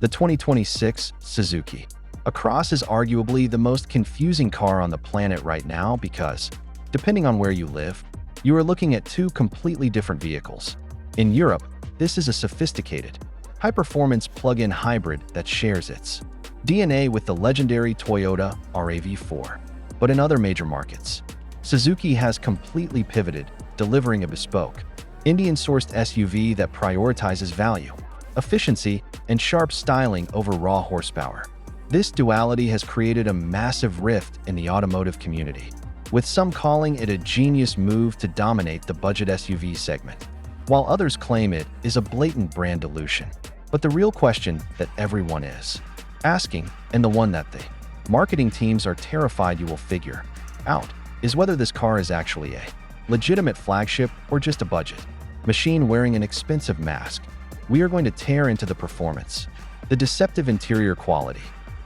The 2026 Suzuki Across is arguably the most confusing car on the planet right now because, depending on where you live, you are looking at two completely different vehicles. In Europe, this is a sophisticated, high-performance plug-in hybrid that shares its DNA with the legendary Toyota RAV4. But in other major markets, Suzuki has completely pivoted, delivering a bespoke, Indian-sourced SUV that prioritizes value, efficiency, and sharp styling over raw horsepower. This duality has created a massive rift in the automotive community, with some calling it a genius move to dominate the budget SUV segment, while others claim it is a blatant brand dilution. But the real question that everyone is asking, and the one that the marketing teams are terrified you will figure out, is whether this car is actually a legitimate flagship or just a budget machine wearing an expensive mask. We are going to tear into the performance, the deceptive interior quality,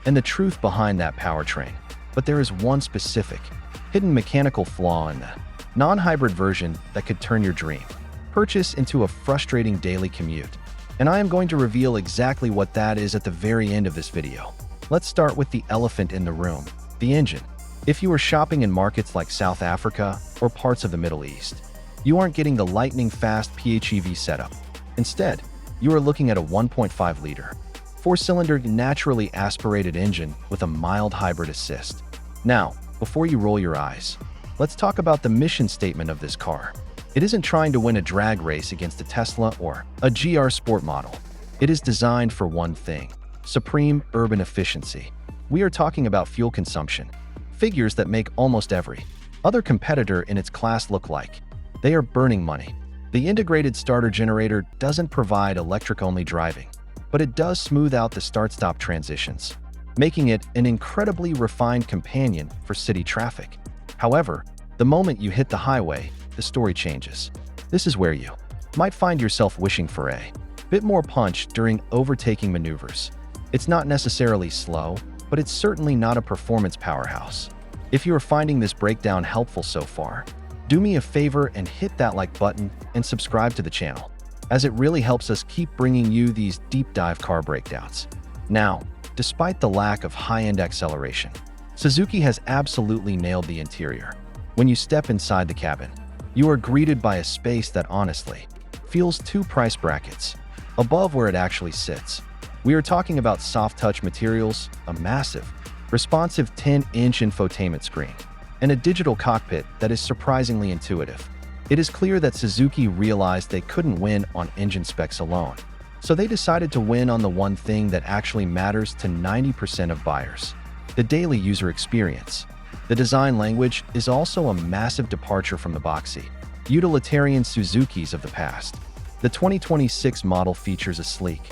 and the truth behind that powertrain. But there is one specific, hidden mechanical flaw in the non-hybrid version that could turn your dream purchase into a frustrating daily commute. And I am going to reveal exactly what that is at the very end of this video. Let's start with the elephant in the room, the engine. If you are shopping in markets like South Africa or parts of the Middle East, you aren't getting the lightning-fast PHEV setup. Instead, you are looking at a 1.5-liter, four-cylinder naturally aspirated engine with a mild hybrid assist. Now, before you roll your eyes, let's talk about the mission statement of this car. It isn't trying to win a drag race against a Tesla or a GR Sport model. It is designed for one thing: supreme urban efficiency. We are talking about fuel consumption, figures that make almost every other competitor in its class look like they are burning money. The integrated starter generator doesn't provide electric-only driving, but it does smooth out the start-stop transitions, making it an incredibly refined companion for city traffic. However, the moment you hit the highway, the story changes. This is where you might find yourself wishing for a bit more punch during overtaking maneuvers. It's not necessarily slow, but it's certainly not a performance powerhouse. If you are finding this breakdown helpful so far, do me a favor and hit that like button and subscribe to the channel, as it really helps us keep bringing you these deep dive car breakdowns. Now, despite the lack of high-end acceleration, Suzuki has absolutely nailed the interior. When you step inside the cabin, you are greeted by a space that honestly feels two price brackets above where it actually sits. We are talking about soft-touch materials, a massive, responsive 10-inch infotainment screen, and a digital cockpit that is surprisingly intuitive. It is clear that Suzuki realized they couldn't win on engine specs alone, so they decided to win on the one thing that actually matters to 90% of buyers: the daily user experience. The design language is also a massive departure from the boxy, utilitarian Suzukis of the past. The 2026 model features a sleek,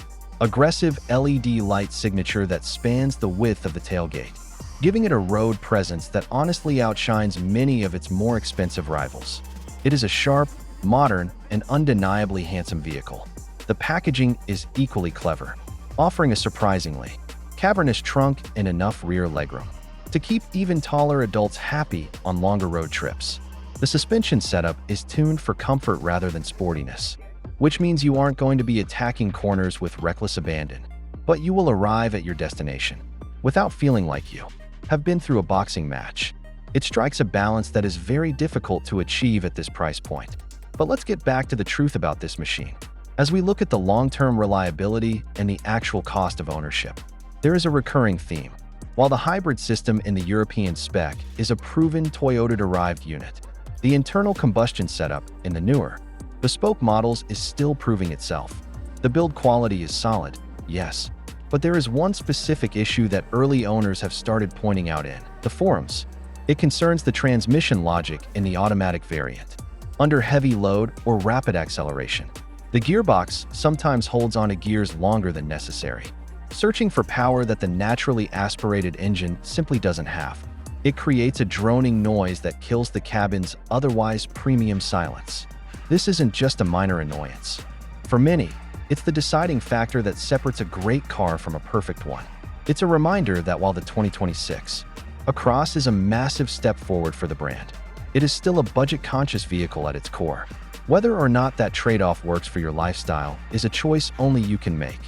aggressive LED light signature that spans the width of the tailgate, giving it a road presence that honestly outshines many of its more expensive rivals. It is a sharp, modern, and undeniably handsome vehicle. The packaging is equally clever, offering a surprisingly cavernous trunk and enough rear legroom to keep even taller adults happy on longer road trips. The suspension setup is tuned for comfort rather than sportiness, which means you aren't going to be attacking corners with reckless abandon, but you will arrive at your destination without feeling like you have been through a boxing match. It strikes a balance that is very difficult to achieve at this price point. But let's get back to the truth about this machine. As we look at the long-term reliability and the actual cost of ownership, there is a recurring theme. While the hybrid system in the European spec is a proven Toyota-derived unit, the internal combustion setup in the newer, bespoke models is still proving itself. The build quality is solid, yes, but there is one specific issue that early owners have started pointing out in the forums. It concerns the transmission logic in the automatic variant. Under heavy load or rapid acceleration, the gearbox sometimes holds onto gears longer than necessary, searching for power that the naturally aspirated engine simply doesn't have. It creates a droning noise that kills the cabin's otherwise premium silence. This isn't just a minor annoyance. For many, it's the deciding factor that separates a great car from a perfect one. It's a reminder that while the 2026 Across is a massive step forward for the brand, it is still a budget-conscious vehicle at its core. Whether or not that trade-off works for your lifestyle is a choice only you can make.